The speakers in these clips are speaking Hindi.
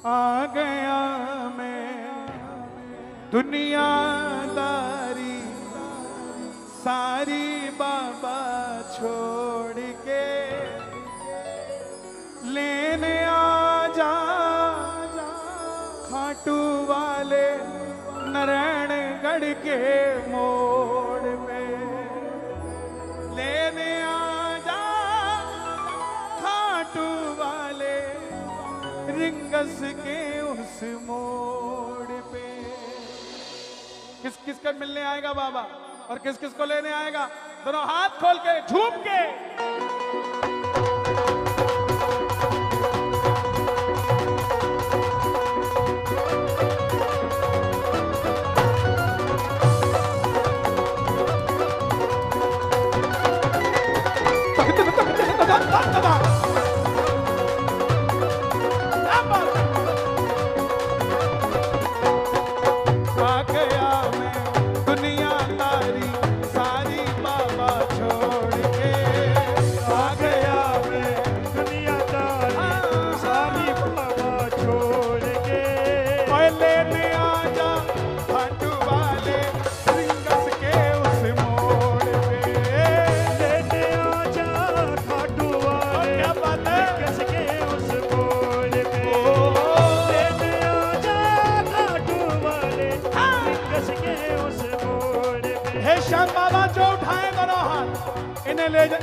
आ गया मैं दुनियादारी सारी बाबा छोड़ के, लेने आ जा खाटू वाले नारायणगढ़ के मोड़ पे, लेने आ जा खाटू वाले रिंगस के उस मोड़ पे। किस किस का मिलने आएगा बाबा और किस किस को लेने आएगा? दोनों हाथ खोल के झूम के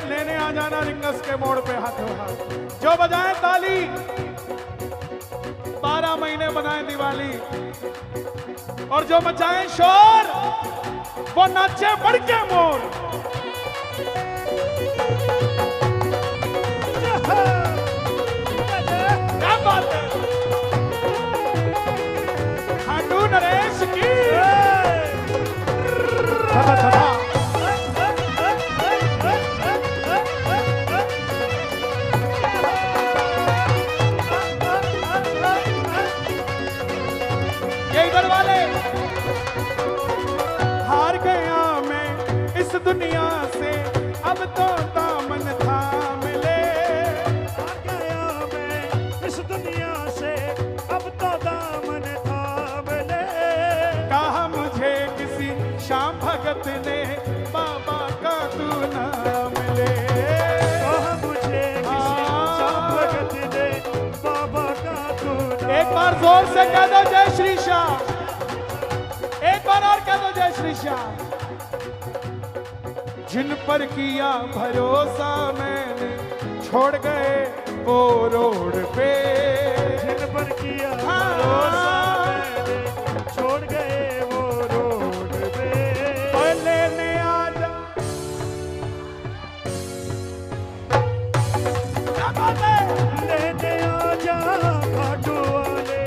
लेने आ जाना रिंगस के मोड़ पे हाथों हाथ। जो बजाए ताली, 12 महीने बनाए दिवाली, और जो मचाए शोर वो नाचे बढ़ के मोर। क्या बात है, खाटू नरेश की दुनिया से अब तो दामन थाम ले। आ गया मैं इस दुनिया से अब तो दामन थाम ले। कहा मुझे किसी श्याम भगत ने बाबा का तू नाम ले। कहा मुझे किसी श्याम भगत ने बाबा का तू नाम। एक बार जोर से कह दो जय श्री श्याम, एक बार और कह दो जय श्री श्याम। जिन पर किया भरोसा मैंने छोड़ गए वो रोड पे। जिन पर किया भरोसा मैंने छोड़ गए वो रोड पे। और लेने आ जा, क्या बात है, लेने आ जा खाटू वाले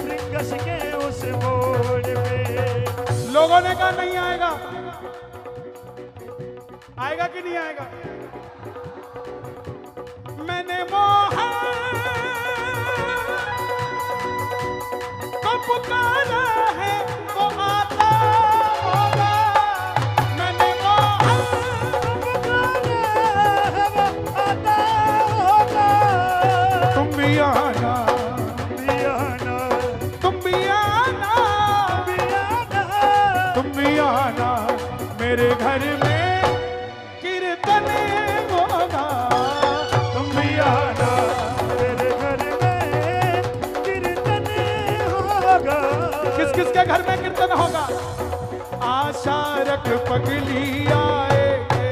रिंगस के उस मोड़ पे। लोगों ने कहा नहीं आएगा, आएगा कि नहीं आएगा? मैंने मोहन को पुकारा है वो आता होगा। मैंने मोहन को पुकारा है वो आता होगा। तुम भी आना, भी आना, तुम भी आना, भी आना, तुम भी आना मेरे घर में होगा। तुम भी आना मेरे घर में कीर्तन होगा। किस किस के घर में कीर्तन होगा? आशा रख पगली आएगे,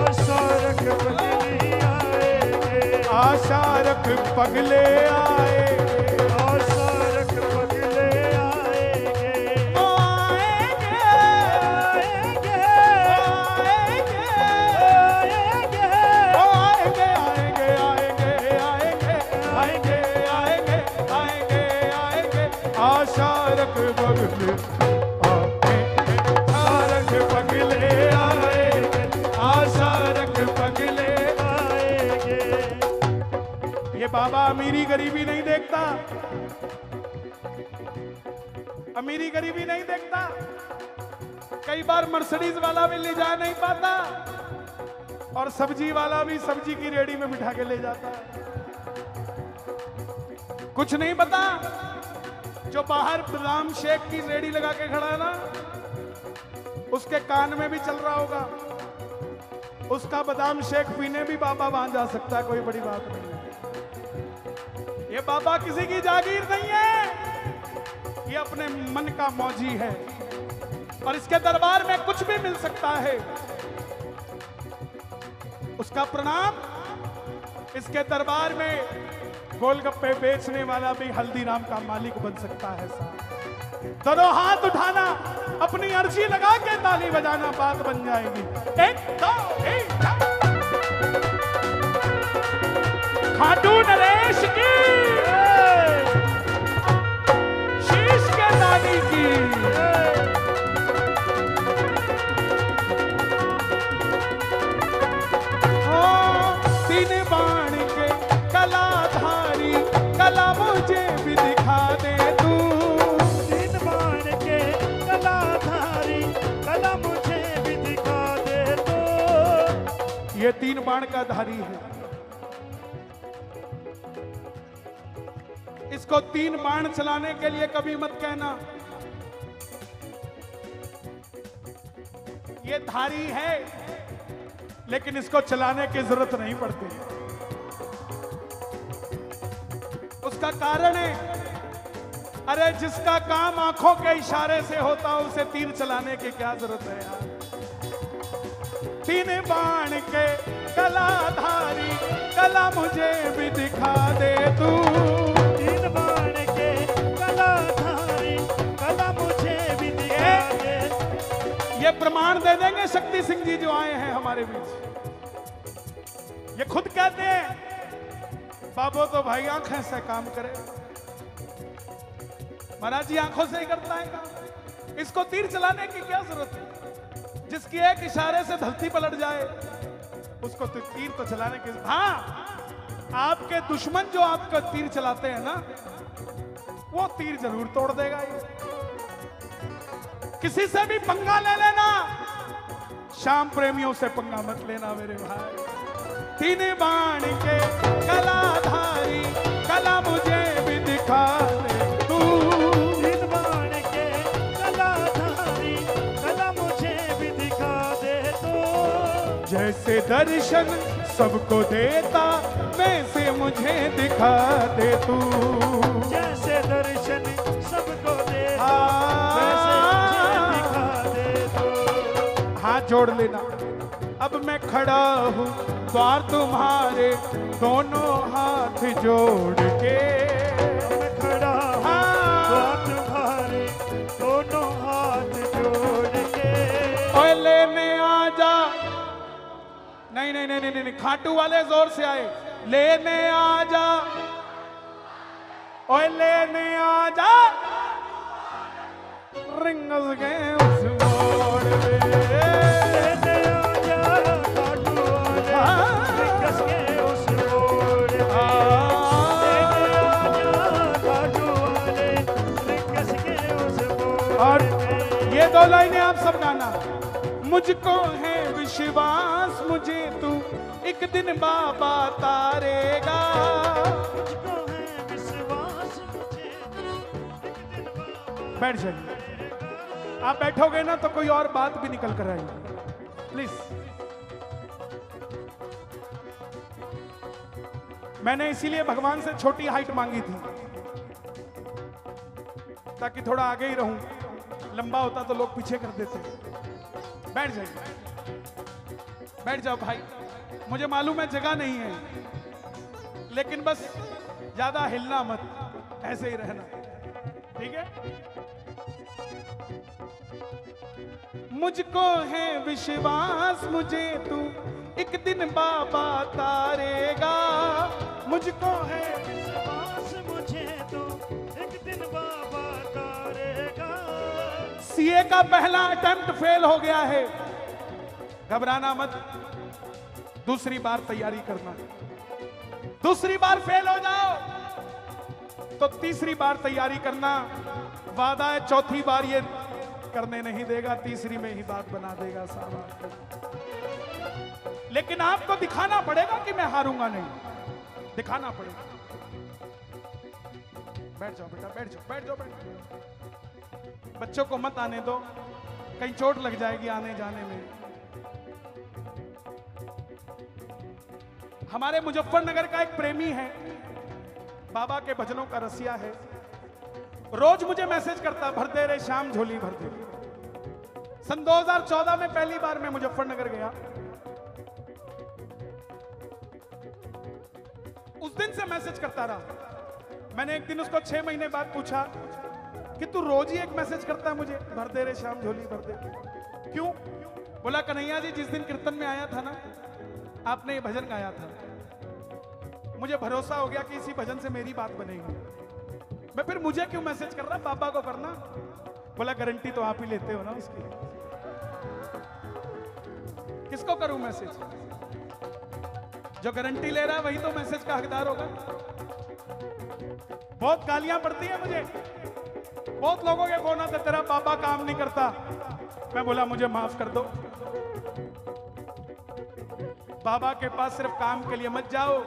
आशा रख पगली आएगे, आशा रख पगले आएगे, आशा रख पगले आएगे। वो आएगे, आएगे, आएगे, वो आएगे, आएगे, आएगे, आएगे, आएगे, आएगे, आएगे, आशा रख पगले पगले आएगे, आशा रख पगले आएगे। ये बाबा अमीरी गरीबी नहीं देखता, अमीरी गरीबी नहीं देखता। कई बार मर्सिडीज वाला भी ले जा नहीं पाता और सब्जी वाला भी सब्जी की रेडी में बिठा के ले जाता है। कुछ नहीं पता? जो बाहर बादाम शेक की रेडी लगा के खड़ा है ना, उसके कान में भी चल रहा होगा, उसका बादाम शेक पीने भी बाबा वहां जा सकता है, कोई बड़ी बात नहीं है। ये बाबा किसी की जागीर नहीं है, ये अपने मन का मौजी है और इसके दरबार में कुछ भी मिल सकता है। उसका प्रणाम। इसके दरबार में गोलगप्पे बेचने वाला भी हल्दीराम का मालिक बन सकता है साहब। दोनों हाथ उठाना, अपनी अर्जी लगा के ताली बजाना, बात बन जाएगी। 1 2 3 खाटू नरेश की, शीश के दानी की। तीन बाण के कलाधारी, कला मुझे भी दिखा दे तू। तीन बाण के कलाधारी, कला मुझे भी दिखा दे तू। ये 3 बाण का धारी है। इसको 3 बाण चलाने के लिए कभी मत कहना ये धारी है, लेकिन इसको चलाने की जरूरत नहीं पड़ती। उसका कारण है, अरे जिसका काम आंखों के इशारे से होता उसे तीर चलाने की क्या जरूरत है यार। 3 बाण के कलाधारी, कला मुझे भी दिखा दे तू। 3 बाण के कलाधारी, कला मुझे भी दिखा दे। ये प्रमाण दे देंगे शक्ति सिंह जी जो आए हैं हमारे बीच। ये खुद कहते हैं बाबू तो भाई आंखें से काम करे। महाराज जी आंखों से ही करता है काम, इसको तीर चलाने की क्या जरूरत है? जिसकी एक इशारे से धरती पलट जाए उसको तो तीर तो चलाने की। हाँ, आपके दुश्मन जो आपका तीर चलाते हैं ना, वो तीर जरूर तोड़ देगा। ये किसी से भी पंगा ले लेना, शाम प्रेमियों से पंगा मत लेना मेरे भाई। 3 बाण के कलाधारी, कला मुझे भी दिखा दे तू। 3 बाण के कलाधारी, कला मुझे भी दिखा दे तू। जैसे दर्शन सबको देता, वैसे मुझे दिखा दे तू। जैसे दर्शन सबको देता, वैसे मुझे दिखा दे तू। हाथ जोड़ लेना। अब मैं खड़ा हूँ द्वार तुम्हारे, दोनों हाथ जोड़ के। मैं खड़ा हूँ द्वार तुम्हारे, दोनों हाथ जोड़ के। ओए लेने आ जा। नहीं नहीं नहीं नहीं नहीं, खाटू वाले जोर से आए। लेने आ जा, ओए लेने आ जा, रिंगस गए उस मोड़ पे। लेने आ जा खाटू वाले, रिंगस के उस मोड़ पे। लेने आ जा खाटू वाले, रिंगस के उस मोड़ और पे। ये 2 लाइनें आप सब गाना। मुझको है विश्वास, मुझे तू एक दिन बाबा तारेगा। मुझको है विश्वास, मुझे एक दिन बाबा। बैठ जाइए। आप बैठोगे ना तो कोई और बात भी निकल कर आएगी, प्लीज। मैंने इसीलिए भगवान से छोटी हाइट मांगी थी, ताकि थोड़ा आगे ही रहूं। लंबा होता तो लोग पीछे कर देते। बैठ जाइए, बैठ जाओ भाई। मुझे मालूम है जगह नहीं है, लेकिन बस ज्यादा हिलना मत, ऐसे ही रहना, ठीक है? मुझको है विश्वास, मुझे तू एक दिन बाबा तारेगा। मुझको है विश्वास, मुझे तो एक दिन बाबा तारेगा। सीए का पहला अटेम्प्ट फेल हो गया है, घबराना मत, दूसरी बार तैयारी करना। दूसरी बार फेल हो जाओ तो तीसरी बार तैयारी करना। वादा है चौथी बार ये करने नहीं देगा, तीसरी में ही बात बना देगा साहब। लेकिन आपको दिखाना पड़ेगा कि मैं हारूंगा नहीं, दिखाना पड़ेगा। बैठ जाओ बेटा, बैठ जाओ, बैठ जाओ, बैठ जाओ। बच्चों को मत आने दो, कहीं चोट लग जाएगी आने जाने में। हमारे मुजफ्फरनगर का एक प्रेमी है, बाबा के भजनों का रसिया है, रोज मुझे मैसेज करता, भर दे रे श्याम झोली भर दे। सन 2014 में पहली बार मैं मुजफ्फरनगर गया, उस दिन से मैसेज करता रहा। मैंने एक दिन उसको 6 महीने बाद पूछा कि तू रोज ही एक मैसेज करता है मुझे, भर दे रे श्याम झोली भर दे, क्यों? बोला कन्हैया जी जिस दिन कीर्तन में आया था ना, आपने ये भजन गाया था, मुझे भरोसा हो गया कि इसी भजन से मेरी बात बनेगी। मैं फिर मुझे क्यों मैसेज कर रहा, बाबा को करना। बोला गारंटी तो आप ही लेते हो ना उसकी, किसको करूं मैसेज? जो गारंटी ले रहा है वही तो मैसेज का हकदार होगा। बहुत गालियां पड़ती है मुझे, बहुत लोगों के फोन आते, तेरा बाबा काम नहीं करता। मैं बोला मुझे माफ कर दो, बाबा के पास सिर्फ काम के लिए मत जाओ,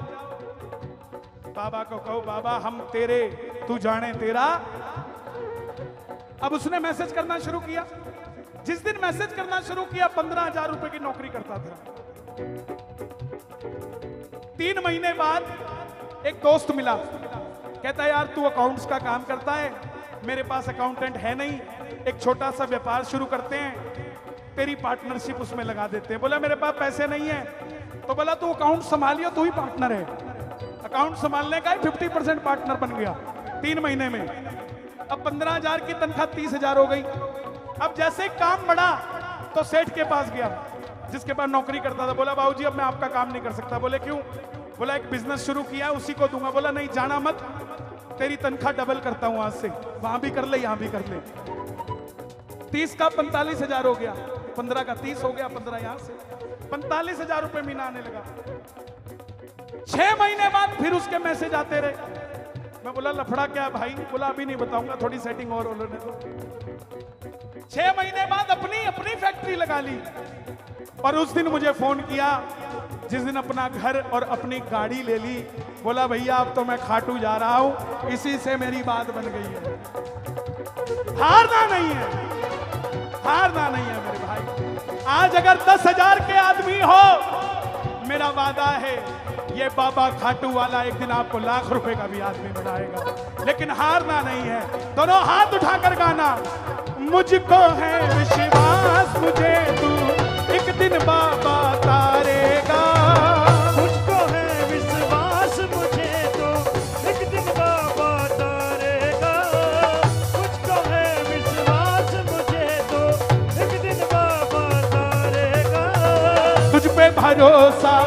बाबा को कहो बाबा हम तेरे, तू जाने तेरा। अब उसने मैसेज करना शुरू किया। जिस दिन मैसेज करना शुरू किया 15,000 रुपए की नौकरी करता था। 3 महीने बाद एक दोस्त मिला, कहता यार तू अकाउंट्स का काम करता है, मेरे पास अकाउंटेंट है नहीं, एक छोटा सा व्यापार शुरू करते हैं, तेरी पार्टनरशिप उसमें लगा देते हैं। बोला मेरे पास पैसे नहीं है, तो बोला तू अकाउंट संभालियो, तू ही पार्टनर है। अकाउंट संभालने का 50% पार्टनर बन गया 3 महीने में। अब 15,000 की तनख्वाह 30,000 हो गई। अब जैसे काम बढ़ा तो सेठ के पास गया जिसके पास नौकरी करता था। बोला बाबूजी अब मैं आपका काम नहीं कर सकता। बोले क्यों? बोला एक बिजनेस शुरू किया है उसी को दूंगा। बोला नहीं जाना मत, तेरी तनख्वाह डबल करता हूं आज से, वहां भी कर ले यहां भी कर ले। 30 का 45,000 हो गया, 15 का 30 हो गया, 15 यहां से 45,000 रुपए महीना आने लगा। 6 महीने बाद फिर उसके मैसेज आते रहे। मैं बोला लफड़ा क्या भाई? बोला अभी नहीं बताऊंगा, थोड़ी सेटिंग और होने दो। 6 महीने बाद अपनी फैक्ट्री लगा ली। और उस दिन मुझे फोन किया जिस दिन अपना घर और अपनी गाड़ी ले ली। बोला भैया अब तो मैं खाटू जा रहा हूं, इसी से मेरी बात बन गई है। हारना नहीं है, हारना नहीं है मेरे भाई। आज अगर 10,000 के आदमी हो, मेरा वादा है ये बाबा खाटू वाला एक दिन आपको लाख रुपए का भी आदमी बनाएगा। लेकिन हारना नहीं है। दोनों हाथ उठाकर गाना, मुझको है विश्वास मुझे तू एक दिन बाबा तारेगा। मुझको है विश्वास मुझे तो एक दिन बाबा तारेगा। मुझको है विश्वास मुझे तो एक दिन बाबा तारेगा। तुझ पे भरोसा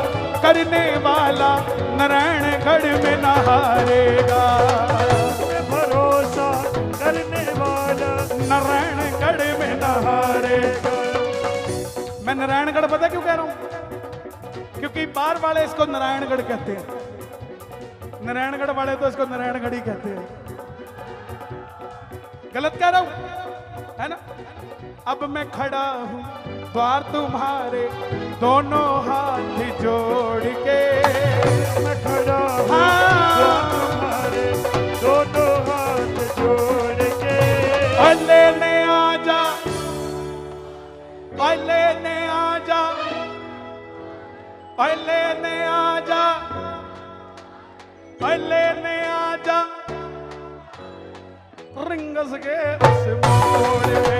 करने वाला नारायणगढ़ में न हारेगा। भरोसा करने वाला नारायणगढ़ में न हारेगा। मैं नारायणगढ़ पता क्यों कह रहा हूं? क्योंकि बार वाले इसको नारायणगढ़ कहते हैं, नारायणगढ़ वाले तो इसको नारायणगढ़ ही कहते हैं। गलत कह रहा हूं है ना? अब मैं खड़ा हूं द्वार तुम्हारे दोनों हाथ जोड़ के। मैं खड़ा हूं द्वार तुम्हारे दोनों हाथ जोड़ के। लेने आजा, लेने आजा, लेने आजा, लेने आजा रिंगस के उस मोड़ में।